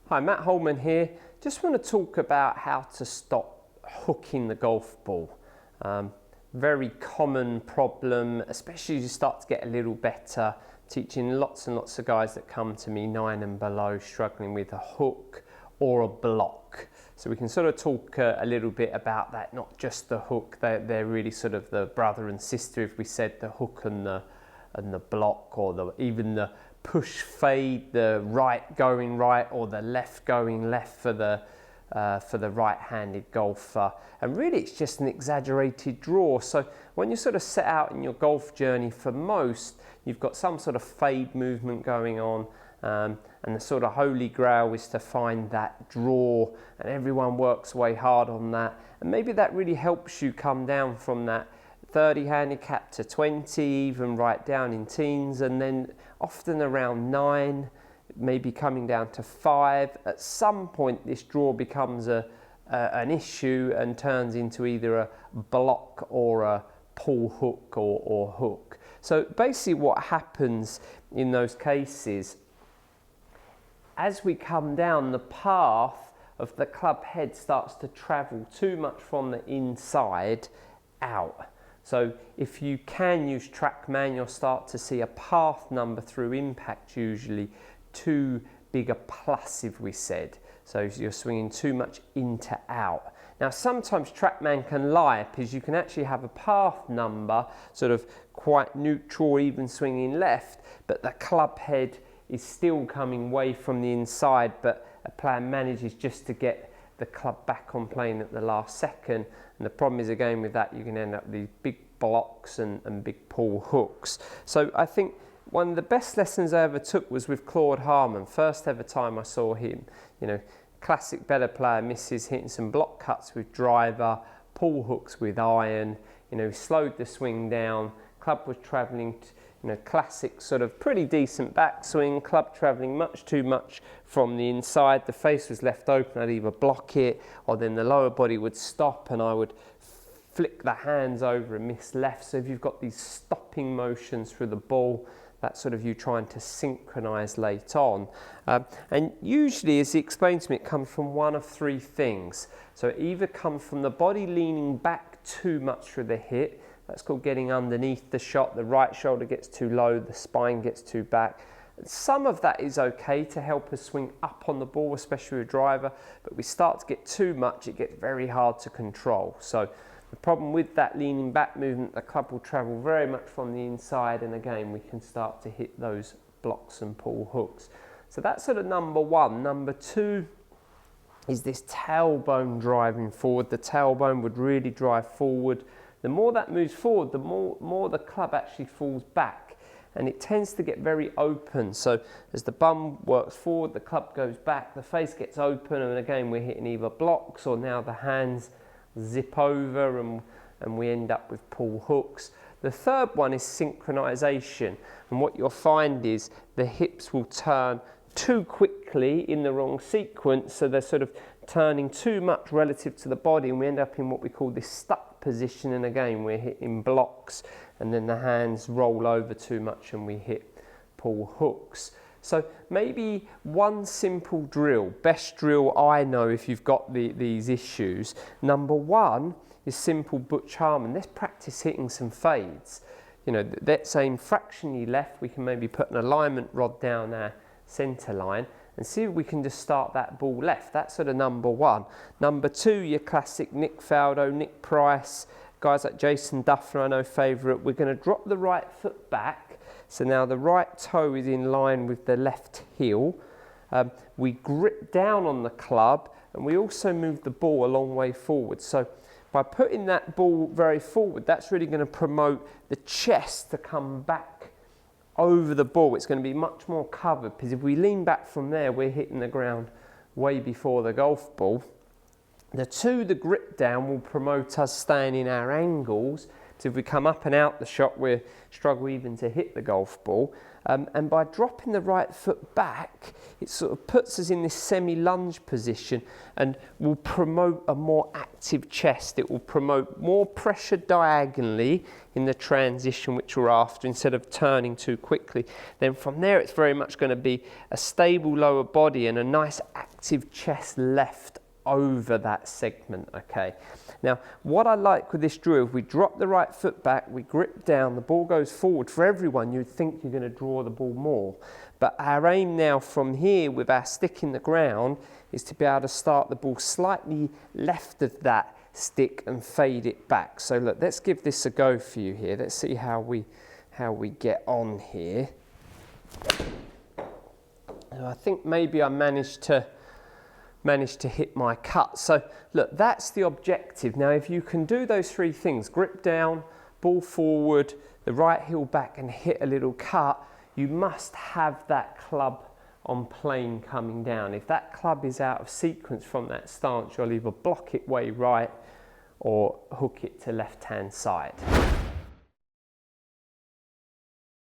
Hi, Matt Holman here. Just want to talk about how to stop hooking the golf ball. Very common problem, especially as you start to get a little better. Teaching lots and lots of guys that come to me 9 and below struggling with a hook or a block. So we can sort of talk a little bit about that, not just the hook. They're really sort of the brother and sister, if we said the hook and the block, or even the push fade, the right going right or the left going left for the right-handed golfer. And really it's just an exaggerated draw. So when you sort of set out in your golf journey, for most you've got some sort of fade movement going on, and the sort of holy grail is to find that draw, and everyone works way hard on that, and maybe that really helps you come down from that 30 handicap to 20, even right down in teens, and then often around 9, maybe coming down to 5. At some point this draw becomes an issue and turns into either a block or a pull hook or hook. So basically what happens in those cases, as we come down, the path of the club head starts to travel too much from the inside out. So if you can use TrackMan, you'll start to see a path number through impact, usually too big a plus, if we said. So you're swinging too much into out. Now sometimes TrackMan can lie, because you can actually have a path number sort of quite neutral, even swinging left, but the club head is still coming way from the inside, but a player manages just to get the club back on plane at the last second. And the problem is, again, with that, you can end up with these big blocks and big pull hooks. So I think one of the best lessons I ever took was with Holman. First ever time I saw him, classic better player, misses hitting some block cuts with driver, pull hooks with iron, slowed the swing down, club was travelling, classic sort of pretty decent backswing, club travelling much too much from the inside, the face was left open, I'd either block it or then the lower body would stop and I would flick the hands over and miss left. So if you've got these stopping motions through the ball, that's sort of you trying to synchronise late on. And usually, as he explained to me, it comes from one of 3 things. So it either comes from the body leaning back too much through the hit, that's called getting underneath the shot, the right shoulder gets too low, the spine gets too back. Some of that is okay to help us swing up on the ball, especially with a driver, but we start to get too much, it gets very hard to control. So the problem with that leaning back movement, the club will travel very much from the inside, and again we can start to hit those blocks and pull hooks. So that's sort of number 1. Number 2 is this tailbone driving forward. The tailbone would really drive forward. The more that moves forward, the more the club actually falls back, and it tends to get very open. So as the bum works forward, the club goes back, the face gets open, and again we're hitting either blocks or now the hands zip over and we end up with pull hooks. The third one is synchronization, and what you'll find is the hips will turn too quickly in the wrong sequence, so they're sort of turning too much relative to the body, and we end up in what we call this stuck position, and again we're hitting blocks, and then the hands roll over too much and we hit pull hooks. So maybe one simple drill, best drill I know if you've got these issues. Number 1 is simple Butch Harmon. Let's practice hitting some fades. Let's aim fractionally left. We can maybe put an alignment rod down our centre line and see if we can just start that ball left. That's sort of number 1. Number 2, your classic Nick Faldo, Nick Price, guys like Jason Duffner, I know favourite. We're going to drop the right foot back. So now the right toe is in line with the left heel. We grip down on the club, and we also move the ball a long way forward. So by putting that ball very forward, that's really going to promote the chest to come back over the ball. It's going to be much more covered, because if we lean back from there, we're hitting the ground way before the golf ball. The grip down will promote us staying in our angles, So if we come up and out the shot, we struggle even to hit the golf ball. And by dropping the right foot back, it sort of puts us in this semi-lunge position and will promote a more active chest. It will promote more pressure diagonally in the transition which we're after, instead of turning too quickly. Then from there, it's very much going to be a stable lower body and a nice active chest left over that segment, okay? Now, what I like with this drill, if we drop the right foot back, we grip down, the ball goes forward. For everyone, you'd think you're going to draw the ball more. But our aim now from here with our stick in the ground is to be able to start the ball slightly left of that stick and fade it back. So look, let's give this a go for you here. Let's see how we get on here. And I think maybe I managed to hit my cut. So look, that's the objective. Now, if you can do those three things, grip down, ball forward, the right heel back and hit a little cut, you must have that club on plane coming down. If that club is out of sequence from that stance, you'll either block it way right or hook it to left-hand side.